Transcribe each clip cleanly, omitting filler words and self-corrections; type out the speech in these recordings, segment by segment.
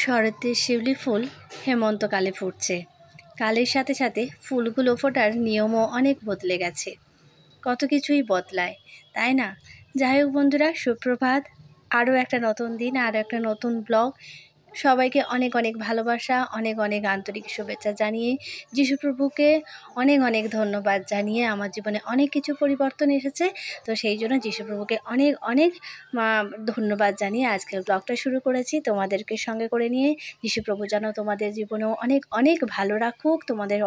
শরতের শিউলি ফুল হেমন্তকালে ফুটছে। কালের সাথে সাথে ফুলগুলো ফোটার নিয়মও অনেক বদলে গেছে। কত কিছুই বদলায়, তাই না? যাই হোক বন্ধুরা, সুপ্রভাত। আরও একটা নতুন দিন, আরও একটা নতুন ব্লগ। সবাইকে অনেক অনেক ভালোবাসা, অনেক অনেক আন্তরিক শুভেচ্ছা জানিয়ে, যিশুপ্রভুকে অনেক অনেক ধন্যবাদ জানিয়ে আমার জীবনে অনেক কিছু পরিবর্তন এসেছে। তো সেই জন্য যিশুপ্রভুকে অনেক অনেক ধন্যবাদ জানিয়ে আজকের ব্লগটা শুরু করেছি তোমাদেরকে সঙ্গে করে নিয়ে। যিশুপ্রভু যেন তোমাদের জীবনেও অনেক অনেক ভালো রাখুক, তোমাদের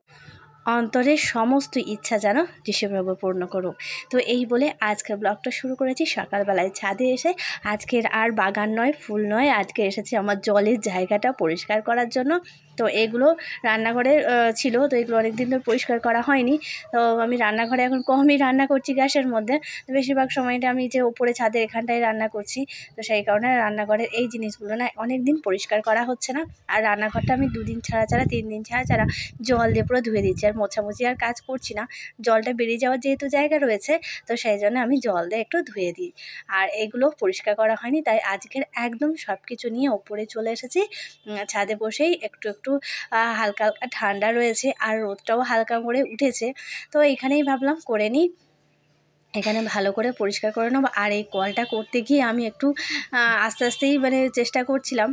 অন্তরের সমস্ত ইচ্ছা যেন যিশুপ্রভু পূর্ণ করুক। তো এই বলে আজকের ব্লগটা শুরু করেছি সকালবেলায় ছাদে এসে। আজকের আর বাগান নয়, ফুল নয়, আজকে এসেছি আমার জলের জায়গাটা পরিষ্কার করার জন্য। তো এগুলো রান্নাঘরে ছিল, তো এগুলো অনেক দিন ধরে পরিষ্কার করা হয়নি। তো আমি রান্নাঘরে এখন কমই রান্না করছি গ্যাসের মধ্যে, তো বেশিরভাগ সময়টা আমি যে উপরে ছাদে এখানটায় রান্না করছি। তো সেই কারণে রান্নাঘরের এই জিনিসগুলো না অনেক দিন পরিষ্কার করা হচ্ছে না। আর রান্নাঘরটা আমি 2 দিন ছাড়া 3 দিন ছাড়া জল দিয়ে পুরো ধুয়ে দিচ্ছি। আর মোছামুছি আর কাজ করছি না, জলটা বেরিয়ে যাওয়ার যেহেতু জায়গা রয়েছে, তো সেই জন্য আমি জল দিয়ে একটু ধুয়ে দিই। আর এগুলো পরিষ্কার করা হয়নি, তাই আজকের একদম সব কিছু নিয়ে ওপরে চলে এসেছি। ছাদে বসেই একটু একটু হালকা হালকা ঠান্ডা রয়েছে, আর রোদটাও হালকা করে উঠেছে। তো এখানেই ভাবলাম করে নিই, এখানে ভালো করে পরিষ্কার করে নেবো। আর এই কলটা করতে গিয়ে আমি একটু আস্তে আস্তেই চেষ্টা করছিলাম।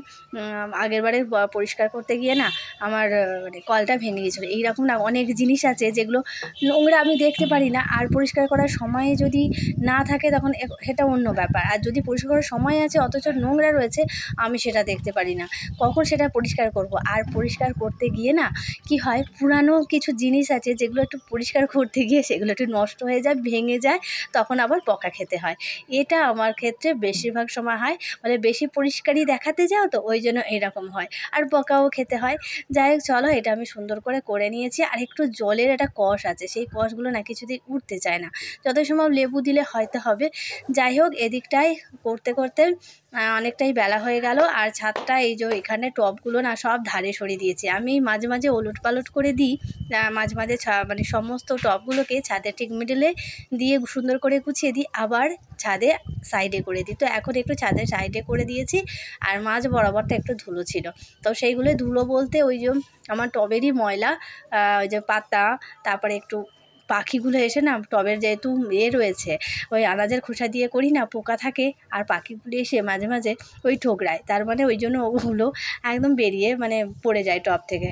আগেরবারে পরিষ্কার করতে গিয়ে না আমার কলটা ভেঙে গিয়েছিলো। এইরকম না অনেক জিনিস আছে যেগুলো নোংরা আমি দেখতে পারি না, আর পরিষ্কার করার সময় যদি না থাকে তখন সেটা অন্য ব্যাপার। আর যদি পরিষ্কার করার সময় আছে অথচ নোংরা রয়েছে, আমি সেটা দেখতে পারি না, কখন সেটা পরিষ্কার করব। আর পরিষ্কার করতে গিয়ে না কি হয়, পুরানো কিছু জিনিস আছে যেগুলো একটু পরিষ্কার করতে গিয়ে সেগুলো একটু নষ্ট হয়ে যায়, ভেঙে যায়, তখন আবার বকা খেতে হয়। এটা আমার ক্ষেত্রে বেশিরভাগ সময় হয়, বেশি পরিষ্কারই দেখাতে যাও, তো ওই জন্য এরকম হয়, আর বকাও খেতে হয়। যাই হোক, চলো, এটা আমি সুন্দর করে নিয়েছি। আর একটু জলের একটা কষ আছে, সেই কষগুলো না কিছুতেই উঠতে চায় না, যত সম্ভব লেবু দিলে হয়তো হবে। যাই হোক, এদিকটাই করতে করতে অনেকটাই বেলা হয়ে গেল। আর ছাদটা এই যে এখানে টবগুলো না সব ধারে সরিয়ে দিয়েছি। আমি মাঝে মাঝে ওলট পালট করে দিই, মাঝে মাঝে সমস্ত টবগুলোকে ছাদের ঠিক মিডলে দিয়ে সুন্দর করে গুছিয়ে দিই, আবার ছাদে সাইডে করে দিই। তো এখন একটু ছাদের সাইডে করে দিয়েছি। আর মাঝ বরাবরটা একটু ধুলো ছিল, তো সেইগুলো ধুলো বলতে ওই যে আমার টবেরই ময়লা, ওই যে পাতা, তারপরে একটু পাখিগুলো এসে না টবের যেহেতু রয়েছে, ওই আনাজের খোসা দিয়ে করি না, পোকা থাকে, আর পাখিগুলো এসে মাঝে মাঝে ওই ঠোকরায়, তার ওই জন্য ওগুলো একদম বেরিয়ে পড়ে যায় টব থেকে।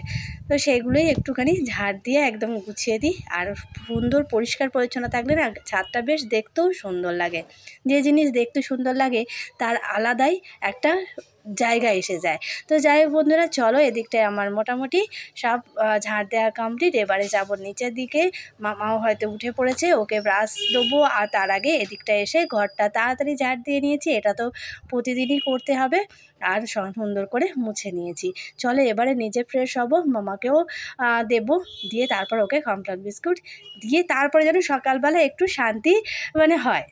তো সেইগুলোই একটুখানি ঝাড় দিয়ে একদম গুছিয়ে দিই। আর সুন্দর পরিষ্কার পরিচ্ছন্ন থাকলে না ছাদটা বেশ দেখতেও সুন্দর লাগে। যে জিনিস দেখতে সুন্দর লাগে তার আলাদাই একটা জায়গা এসে যায়। তো যাই হোক বন্ধুরা, চলো, এদিকটায় আমার মোটামুটি সব ঝাড় দেওয়া কমপ্লিট। এবারে যাবো নিচের দিকে। মামাও হয়তো উঠে পড়েছে, ওকে ব্রাশ দেবো। আর তার আগে এদিকটা এসে ঘরটা তাড়াতাড়ি ঝাড় দিয়ে নিয়েছি, এটা তো প্রতিদিনই করতে হবে। আর সুন্দর করে মুছে নিয়েছি। চলো, এবারে নিজে ফ্রেশ হবো, মামাকেও দেবো, দিয়ে তারপর ওকে কমপ্লান বিস্কুট দিয়ে তারপরে যেন সকালবেলা একটু শান্তি হয়।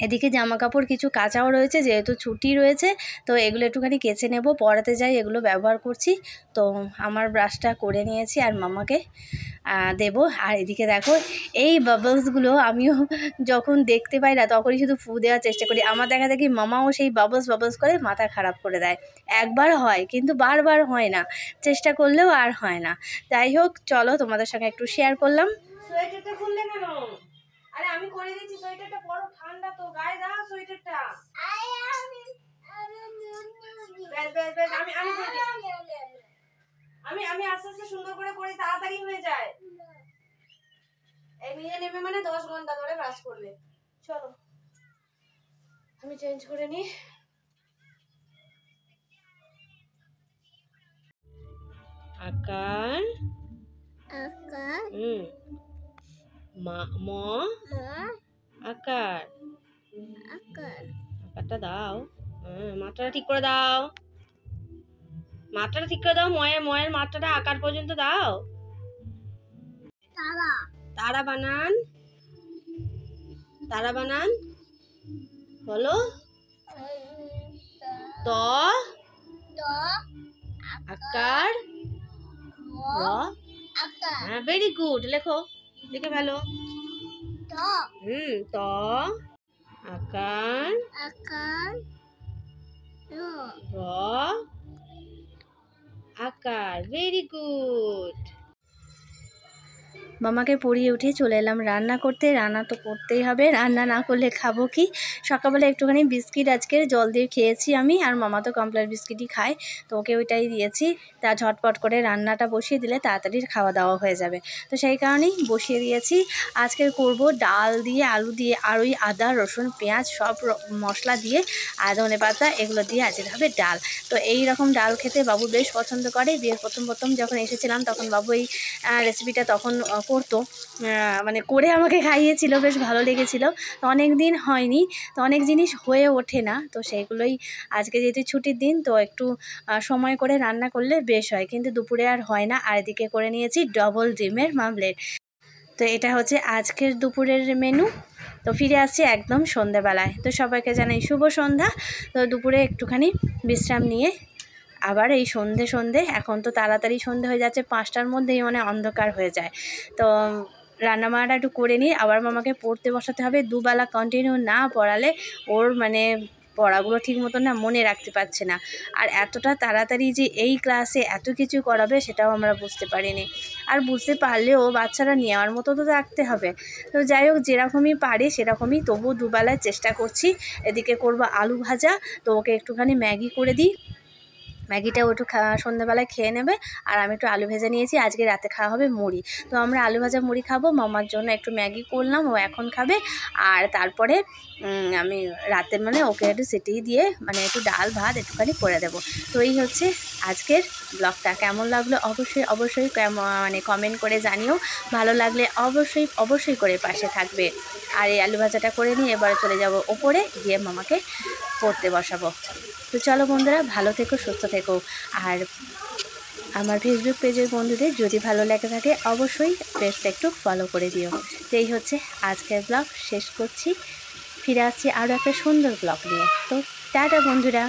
এদিকে জামা কাপড় কিছু কাচাও রয়েছে, যেহেতু ছুটি রয়েছে, তো এগুলো একটুখানি কেচে নেব, পড়াতে যাই এগুলো ব্যবহার করছি। তো আমার ব্রাশটা করে নিয়েছি আর মামাকে দেবো। আর এদিকে দেখো, এই বাবলসগুলো আমিও যখন দেখতে পাই না তখনই শুধু ফু দেওয়ার চেষ্টা করি। আমার দেখা দেখি মামাও সেই বাবলস করে মাথা খারাপ করে দেয়। একবার হয়, কিন্তু বারবার হয় না, চেষ্টা করলেও আর হয় না। যাই হোক, চলো, তোমাদের সঙ্গে একটু শেয়ার করলাম। সোয়েটারটা খুললে কেন? আরে আমি করে দিচ্ছি, সোয়েটারটা বড় ঠান্ডা, তো গায়ে দাও সোয়েটারটা। আমি আস্তে আস্তে সুন্দর করে তাড়াতাড়ি হয়ে যায়। এই নিয়ে নেবে 10 ঘন্টা ধরে ব্রাশ করবে। চলো, আমি চেঞ্জ করে নিই। আকার আকার ম আকার আকারটা দাও। মাত্রাটা ঠিক করে দাও, মাত্রাটা ঠিক করে দাও। ময়ের মাত্রাটা আকার পর্যন্ত দাও। তারা বানান, তারা বানান বলো। ত আকার র। হ্যাঁ, ভেরি গুড, লেখো, লিখে ভালো। ত আকার র চমৎকার, ভেরি গুড। মামাকে পড়িয়ে উঠে চলে এলাম রান্না করতে। রান্না তো করতেই হবে, রান্না না করলে খাবো কি। সকালবেলা একটুখানি বিস্কিট আজকে জল দিয়ে খেয়েছি আমি, আর মামা তো কমপ্লিট বিস্কিটই খায়, তো ওকে ওইটাই দিয়েছি। তা ঝটপট করে রান্নাটা বসিয়ে দিলে তাড়াতাড়ি খাওয়া দাওয়া হয়ে যাবে, তো সেই কারণেই বসিয়ে দিয়েছি। আজকে করব ডাল দিয়ে, আলু দিয়ে, আর ওই আদা রসুন পেঁয়াজ সব মশলা দিয়ে আর ধনেপাতা এগুলো দিয়ে আজকে হবে ডাল। তো এই রকম ডাল খেতে বাবু বেশ পছন্দ করে। বিয়ের প্রথম যখন এসেছিলাম তখন বাবু এই রেসিপিটা তখন করতো, মানে করে আমাকে খাইয়েছিল, বেশ ভালো লেগেছিল। তো অনেক দিন হয়নি, তো অনেক জিনিস হয়ে ওঠে না, তো সেইগুলোই আজকে যেহেতু ছুটির দিন, তো একটু সময় করে রান্না করলে বেশ হয়, কিন্তু দুপুরে আর হয় না। আর এদিকে করে নিয়েছি ডবল ডিমের মামলেট। তো এটা হচ্ছে আজকের দুপুরের মেনু। তো ফিরে আসছি একদম সন্ধ্যাবেলায়। তো সবাইকে জানাই শুভ সন্ধ্যা। তো দুপুরে একটুখানি বিশ্রাম নিয়ে আবার এই সন্ধে এখন তো তাড়াতাড়ি সন্ধে হয়ে যাচ্ছে, 5টার মধ্যেই মানে অন্ধকার হয়ে যায়। তো রান্নাবান্নাটা একটু করে নিই, আবার মামাকে পড়তে বসাতে হবে। দুবেলা কন্টিনিউ না পড়ালে ওর মানে পড়াগুলো ঠিক মতো না মনে রাখতে পারছে না। আর এতটা তাড়াতাড়ি যে এই ক্লাসে এত কিছু করাবে সেটাও আমরা বুঝতে পারিনি। আর বুঝতে পারলেও বাচ্চারা নেওয়ার মতো তো রাখতে হবে। তো যাই হোক, যেরকমই পারি সেরকমই, তবু দুবেলায় চেষ্টা করছি। এদিকে করব আলু ভাজা, তো ওকে একটুখানি ম্যাগি করে দিই, ম্যাগিটাও একটু সন্ধ্যাবেলায় খেয়ে নেবে। আর আমি একটু আলু ভেজে নিয়েছি, আজকে রাতে খাওয়া হবে মুড়ি। তো আমরা আলু ভাজা মুড়ি খাবো, মামার জন্য একটু ম্যাগি করলাম, ও এখন খাবে। আর তারপরে আমি রাতে মানে ওকে একটু সিটিয়ে দিয়ে মানে একটু ডাল ভাত একটুখানি করে দেবো। তো এই হচ্ছে আজকের ব্লগটা। কেমন লাগলো অবশ্যই মানে কমেন্ট করে জানিও। ভালো লাগলে অবশ্যই করে পাশে থাকবে। আর এই আলু ভাজাটা করে নিয়ে এবারে চলে যাব ওপরে, গিয়ে মামাকে পড়তে বসাবো। তো চলো বন্ধুরা, ভালো থেকো, সুস্থ থেকো। আর আমার ফেসবুক পেজের বন্ধুদের যদি ভালো লেগে থাকে অবশ্যই পেজটা একটু ফলো করে দিও। তো এই হচ্ছে আজকের ব্লগ শেষ করছি, ফিরে আসছি আরও একটা সুন্দর ব্লগ নিয়ে। তো টাটা বন্ধুরা।